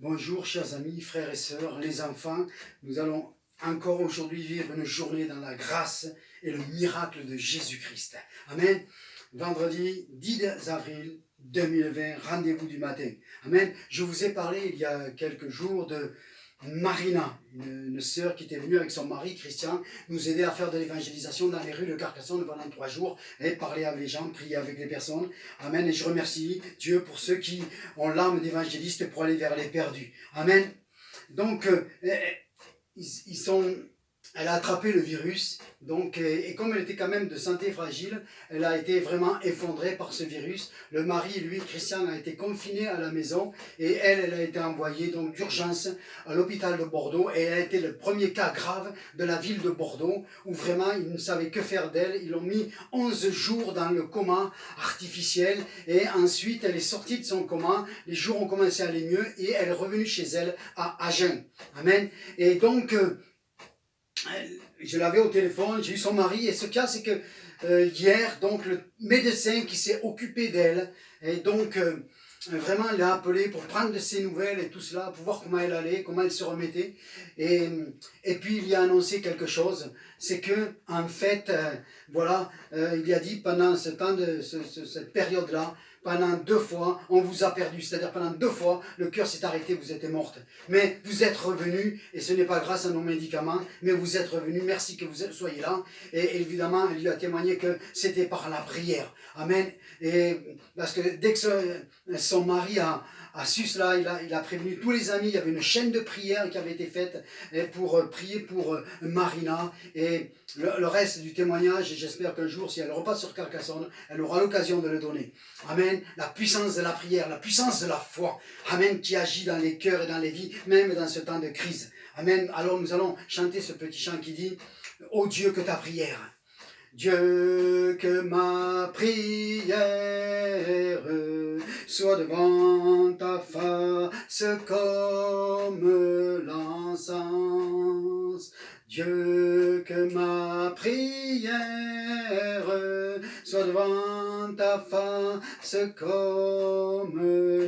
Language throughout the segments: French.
Bonjour chers amis, frères et sœurs, les enfants. Nous allons encore aujourd'hui vivre une journée dans la grâce et le miracle de Jésus-Christ. Amen. Vendredi 10 avril 2020, rendez-vous du matin. Amen. Je vous ai parlé il y a quelques jours de Marina, une sœur qui était venue avec son mari Christian nous aider à faire de l'évangélisation dans les rues de Carcassonne pendant 3 jours et parler avec les gens, prier avec les personnes. Amen. Et je remercie Dieu pour ceux qui ont l'âme d'évangéliste pour aller vers les perdus. Amen. Donc, elle a attrapé le virus, donc, et comme elle était quand même de santé fragile, elle a été vraiment effondrée par ce virus. Le mari, lui, Christian, a été confiné à la maison et elle a été envoyée donc d'urgence à l'hôpital de Bordeaux et elle a été le premier cas grave de la ville de Bordeaux où vraiment ils ne savaient que faire d'elle. Ils l'ont mis 11 jours dans le coma artificiel et ensuite elle est sortie de son coma, les jours ont commencé à aller mieux et elle est revenue chez elle à Agen. Amen. Et donc, je l'avais au téléphone, j'ai eu son mari, et ce cas c'est que hier, donc le médecin qui s'est occupé d'elle, et donc vraiment l'a appelé pour prendre de ses nouvelles et tout cela, pour voir comment elle allait, comment elle se remettait, et puis il y a annoncé quelque chose, c'est que en fait, voilà, il a dit pendant ce temps cette période-là, pendant 2 fois, on vous a perdu. C'est-à-dire pendant 2 fois, le cœur s'est arrêté, vous êtes morte. Mais vous êtes revenu, et ce n'est pas grâce à nos médicaments, mais vous êtes revenu. Merci que vous soyez là. Et évidemment, elle lui a témoigné que c'était par la prière. Amen. Et parce que dès que son mari a su cela, il a prévenu tous les amis. Il y avait une chaîne de prière qui avait été faite pour prier pour Marina. Et le reste du témoignage, et j'espère qu'un jour, si elle repasse sur Carcassonne, elle aura l'occasion de le donner. Amen. La puissance de la prière, la puissance de la foi. Amen. Qui agit dans les cœurs et dans les vies, même dans ce temps de crise. Amen. Alors nous allons chanter ce petit chant qui dit « Ô Dieu, que ta prière ». Dieu, que ma prière soit devant ta face comme l'encens. Dieu, que ma prière soit devant ta face comme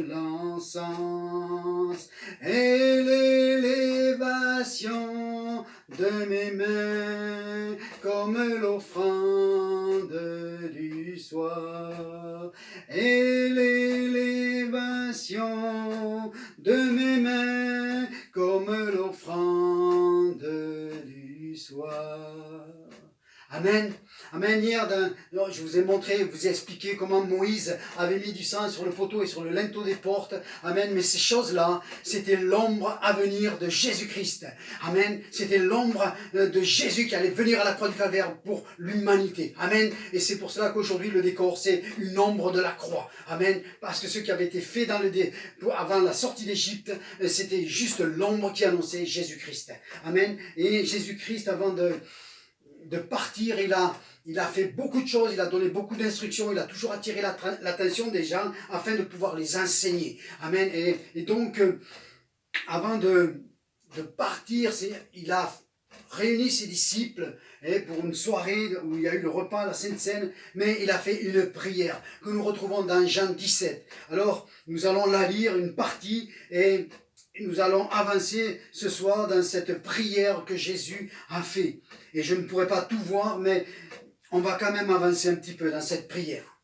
l'encens. Et l'élévation de mes mains comme l'offrande du soir. Et l'élévation de mes mains comme l'offrande du soir. Amen. Amen. Hier, je vous ai montré, vous ai expliqué comment Moïse avait mis du sang sur le poteau et sur le linteau des portes. Amen. Mais ces choses-là, c'était l'ombre à venir de Jésus-Christ. Amen. C'était l'ombre de Jésus qui allait venir à la croix du Calvaire pour l'humanité. Amen. Et c'est pour cela qu'aujourd'hui, le décor, c'est une ombre de la croix. Amen. Parce que ce qui avait été fait avant la sortie d'Égypte, c'était juste l'ombre qui annonçait Jésus-Christ. Amen. Et Jésus-Christ, avant de partir, il a fait beaucoup de choses, il a donné beaucoup d'instructions, il a toujours attiré l'attention des gens afin de pouvoir les enseigner. Amen. Et donc, avant de partir, il a réuni ses disciples pour une soirée où il y a eu le repas, la Sainte Seine, mais il a fait une prière que nous retrouvons dans Jean 17. Alors, nous allons la lire, une partie, et nous allons avancer ce soir dans cette prière que Jésus a fait. Et je ne pourrai pas tout voir, mais on va quand même avancer un petit peu dans cette prière.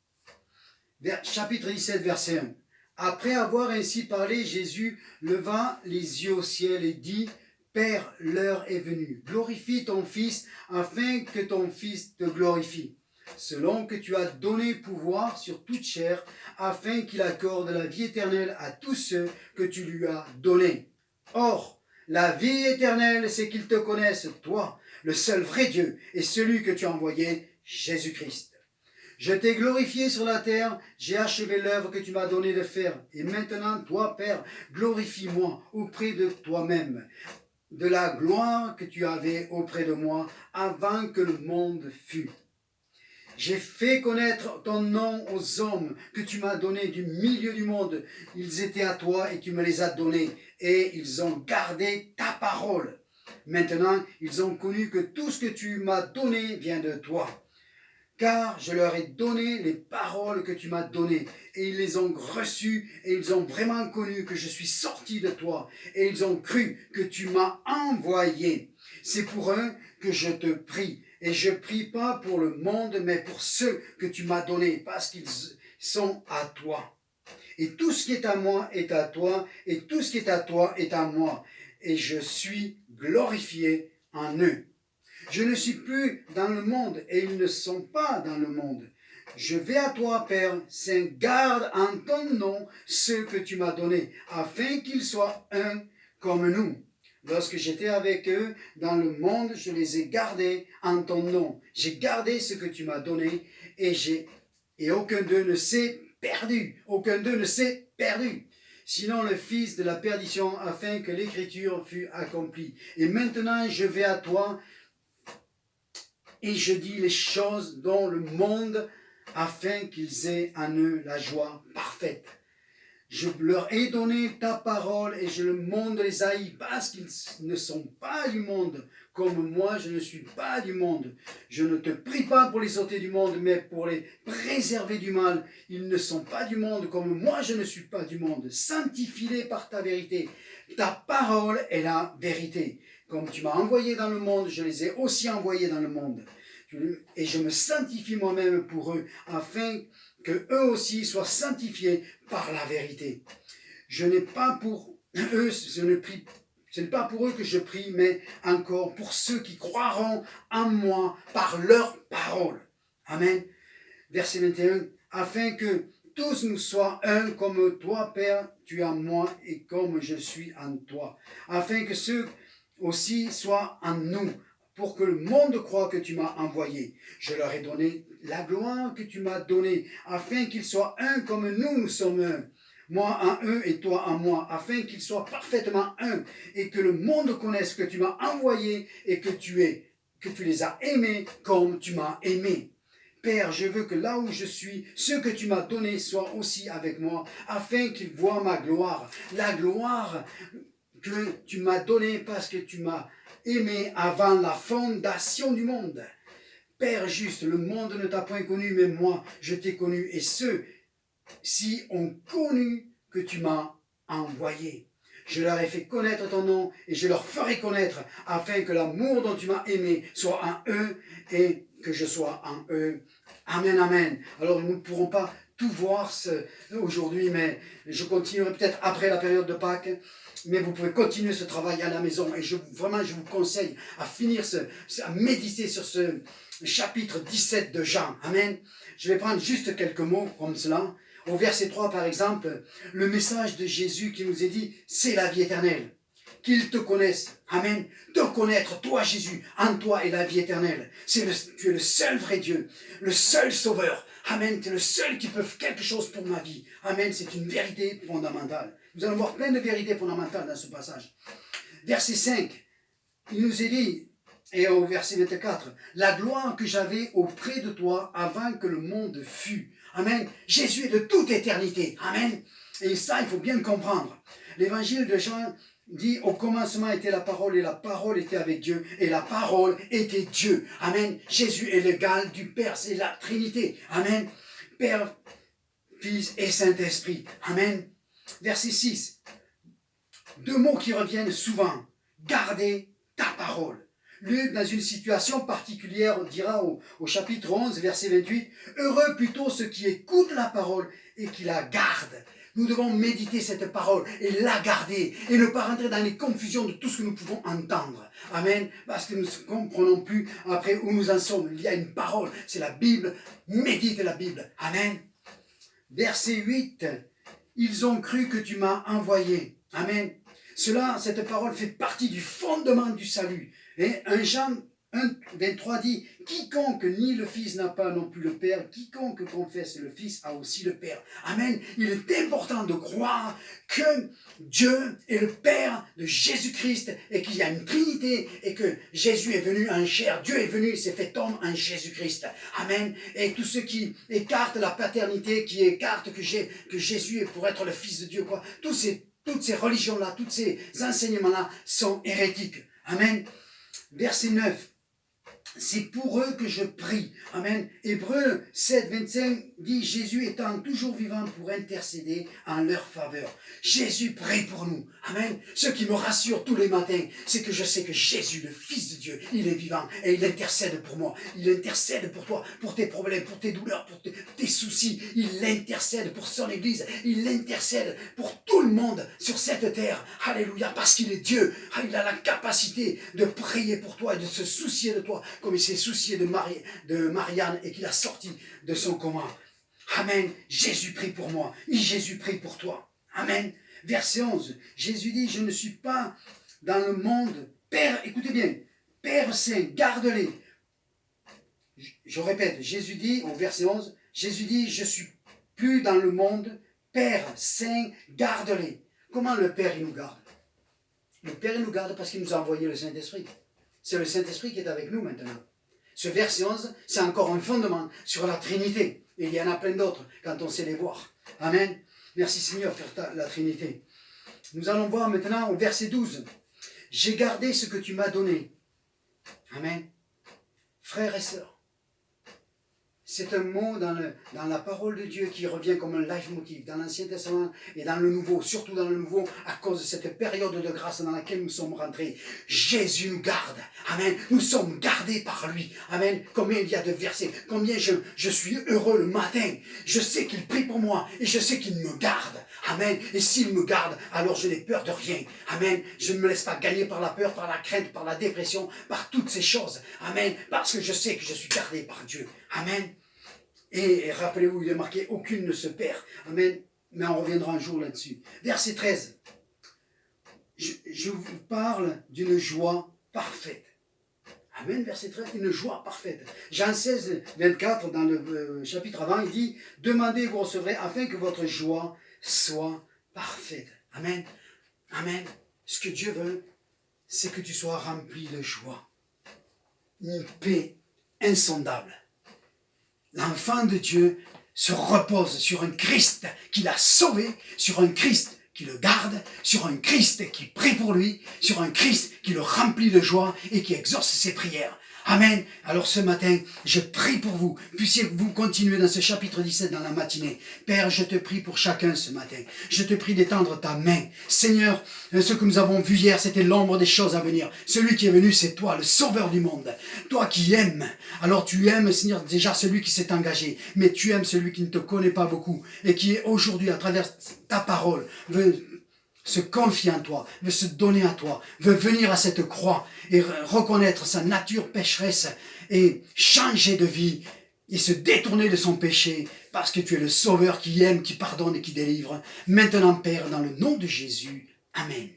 Chapitre 17, verset 1. Après avoir ainsi parlé, Jésus leva les yeux au ciel et dit « Père, l'heure est venue. Glorifie ton Fils, afin que ton Fils te glorifie. Selon que tu as donné pouvoir sur toute chair, afin qu'il accorde la vie éternelle à tous ceux que tu lui as donnés. Or, la vie éternelle, c'est qu'ils te connaissent, toi, le seul vrai Dieu, et celui que tu as envoyé, Jésus-Christ. Je t'ai glorifié sur la terre, j'ai achevé l'œuvre que tu m'as donné de faire. Et maintenant, toi, Père, glorifie-moi auprès de toi-même, de la gloire que tu avais auprès de moi avant que le monde fût. J'ai fait connaître ton nom aux hommes que tu m'as donnés du milieu du monde. Ils étaient à toi et tu me les as donnés, et ils ont gardé ta parole. Maintenant, ils ont connu que tout ce que tu m'as donné vient de toi. car je leur ai donné les paroles que tu m'as données, et ils les ont reçues, et ils ont vraiment connu que je suis sorti de toi, et ils ont cru que tu m'as envoyé. C'est pour eux que je te prie, et je prie pas pour le monde, mais pour ceux que tu m'as donnés, parce qu'ils sont à toi. Et tout ce qui est à moi est à toi, et tout ce qui est à toi est à moi, et je suis glorifié en eux. Je ne suis plus dans le monde et ils ne sont pas dans le monde. Je vais à toi, Père Saint, garde en ton nom ceux que tu m'as donnés, afin qu'ils soient un comme nous. Lorsque j'étais avec eux dans le monde, je les ai gardés en ton nom. J'ai gardé ce que tu m'as donné et aucun d'eux ne s'est perdu. Aucun d'eux ne s'est perdu. Sinon le fils de la perdition, afin que l'écriture fût accomplie. Et maintenant je vais à toi, et je dis les choses dont le monde, afin qu'ils aient en eux la joie parfaite. Je leur ai donné ta parole et le monde les haït parce qu'ils ne sont pas du monde, comme moi je ne suis pas du monde. Je ne te prie pas pour les ôter du monde, mais pour les préserver du mal. Ils ne sont pas du monde, comme moi je ne suis pas du monde. Sanctifie-les par ta vérité. Ta parole est la vérité. Comme tu m'as envoyé dans le monde, je les ai aussi envoyés dans le monde. Et je me sanctifie moi-même pour eux, afin que eux aussi soient sanctifiés par la vérité. Je n'ai pas pour eux, ce n'est pas pour eux que je prie, mais encore pour ceux qui croiront en moi par leur parole. Amen. Verset 21, afin que tous nous soient un comme toi, Père, tu es en moi et comme je suis en toi. Afin que ceux aussi soient en nous, pour que le monde croie que tu m'as envoyé. Je leur ai donné la gloire que tu m'as donnée, afin qu'ils soient un comme nous sommes un. Moi en eux et toi en moi, afin qu'ils soient parfaitement un, et que le monde connaisse que tu m'as envoyé et que tu les as aimés comme tu m'as aimé. Père, je veux que là où je suis, ce que tu m'as donné soit aussi avec moi, afin qu'ils voient ma gloire, la gloire que tu m'as donnée parce que tu m'as aimé avant la fondation du monde. Père juste, le monde ne t'a point connu, mais moi, je t'ai connu, et ceux-ci ont connu que tu m'as envoyé. Je leur ai fait connaître ton nom, et je leur ferai connaître, afin que l'amour dont tu m'as aimé soit en eux, et que je sois en eux. Amen, amen. Alors nous ne pourrons pas tout voir aujourd'hui, mais je continuerai peut-être après la période de Pâques. Mais vous pouvez continuer ce travail à la maison. Et vraiment, je vous conseille à à méditer sur ce chapitre 17 de Jean. Amen. Je vais prendre juste quelques mots comme cela. Au verset 3, par exemple, le message de Jésus qui nous est dit, c'est la vie éternelle. Qu'ils te connaissent. Amen. Te connaître, toi Jésus, en toi est la vie éternelle. Tu es le seul vrai Dieu, le seul sauveur. Amen. Tu es le seul qui peut faire quelque chose pour ma vie. Amen. C'est une vérité fondamentale. Nous allons voir plein de vérités fondamentales dans ce passage. Verset 5, il nous est dit, et au verset 24, la gloire que j'avais auprès de toi avant que le monde fût. Amen. Jésus est de toute éternité. Amen. Et ça, il faut bien le comprendre. L'évangile de Jean dit, au commencement était la parole et la parole était avec Dieu et la parole était Dieu. Amen. Jésus est l'égal du Père, c'est la Trinité. Amen. Père, Fils et Saint-Esprit. Amen. Verset 6. Deux mots qui reviennent souvent. Garder ta parole. Luc, dans une situation particulière, dira au chapitre 11, verset 28, « Heureux plutôt ceux qui écoutent la parole et qui la gardent. » Nous devons méditer cette parole et la garder et ne pas rentrer dans les confusions de tout ce que nous pouvons entendre. Amen. Parce que nous ne comprenons plus après où nous en sommes. Il y a une parole, c'est la Bible. Médite la Bible. Amen. Verset 8. Ils ont cru que tu m'as envoyé. Amen. Cette parole fait partie du fondement du salut. Et 1 Jean 1, 23 dit, quiconque nie le Fils n'a pas non plus le Père, quiconque confesse le Fils a aussi le Père. Amen. Il est important de croire que Dieu est le Père de Jésus-Christ et qu'il y a une Trinité et que Jésus est venu en chair. Dieu est venu, il s'est fait homme en Jésus-Christ. Amen. Et tous ceux qui écartent la paternité, qui écartent que Jésus est pour être le Fils de Dieu, quoi, toutes ces religions-là, tous ces enseignements-là sont hérétiques. Amen. Verset 9. c'est pour eux que je prie. Amen. Hébreux 7, 25 dit, Jésus étant toujours vivant pour intercéder en leur faveur. Jésus prie pour nous. Amen. Ce qui me rassure tous les matins, c'est que je sais que Jésus, le Fils de Dieu, il est vivant et il intercède pour moi. Il intercède pour toi, pour tes problèmes, pour tes douleurs, pour tes soucis. Il intercède pour son Église. Il intercède pour tout le monde sur cette terre. Alléluia. Parce qu'il est Dieu. Il a la capacité de prier pour toi et de se soucier de toi, comme il s'est soucié de Marianne et qu'il a sorti de son coma. Amen. Jésus prie pour moi. Et Jésus prie pour toi. Amen. Verset 11. Jésus dit, je ne suis pas dans le monde. Père, écoutez bien. Père Saint, garde-les. Je répète, Jésus dit, au verset 11, Jésus dit, je ne suis plus dans le monde. Père Saint, garde-les. Comment le Père, il nous garde? Le Père, il nous garde parce qu'il nous a envoyé le Saint-Esprit. C'est le Saint-Esprit qui est avec nous maintenant. Ce verset 11, c'est encore un fondement sur la Trinité. Et il y en a plein d'autres quand on sait les voir. Amen. Merci Seigneur pour la Trinité. Nous allons voir maintenant au verset 12. J'ai gardé ce que tu m'as donné. Amen. Frères et sœurs, c'est un mot dans la parole de Dieu qui revient comme un leitmotiv dans l'Ancien Testament et dans le Nouveau, surtout dans le Nouveau, à cause de cette période de grâce dans laquelle nous sommes rentrés. Jésus nous garde. Amen. Nous sommes gardés par lui. Amen. Combien il y a de versets. Combien je suis heureux le matin. Je sais qu'il prie pour moi et je sais qu'il me garde. Amen. Et s'il me garde, alors je n'ai peur de rien. Amen. Je ne me laisse pas gagner par la peur, par la crainte, par la dépression, par toutes ces choses. Amen. Parce que je sais que je suis gardé par Dieu. Amen. Et rappelez-vous, il est marqué, aucune ne se perd. Amen. Mais on reviendra un jour là-dessus. Verset 13. Je vous parle d'une joie parfaite. Amen, verset 13, une joie parfaite. Jean 16, 24, dans le chapitre avant, il dit, demandez et vous recevrez, afin que votre joie soit parfaite. Amen. Amen. Ce que Dieu veut, c'est que tu sois rempli de joie. Une paix insondable. L'enfant de Dieu se repose sur un Christ qui l'a sauvé, sur un Christ qui le garde, sur un Christ qui prie pour lui, sur un Christ qui le remplit de joie et qui exauce ses prières. Amen. Alors ce matin, je prie pour vous. Puissiez-vous continuer dans ce chapitre 17 dans la matinée. Père, je te prie pour chacun ce matin. Je te prie d'étendre ta main. Seigneur, ce que nous avons vu hier, c'était l'ombre des choses à venir. Celui qui est venu, c'est toi, le sauveur du monde. Toi qui aimes. Alors tu aimes, Seigneur, déjà celui qui s'est engagé. Mais tu aimes celui qui ne te connaît pas beaucoup et qui aujourd'hui, à travers ta parole, veut se confier en toi, veut se donner à toi, veut venir à cette croix et reconnaître sa nature pécheresse et changer de vie et se détourner de son péché parce que tu es le Sauveur qui aime, qui pardonne et qui délivre. Maintenant, Père, dans le nom de Jésus, Amen.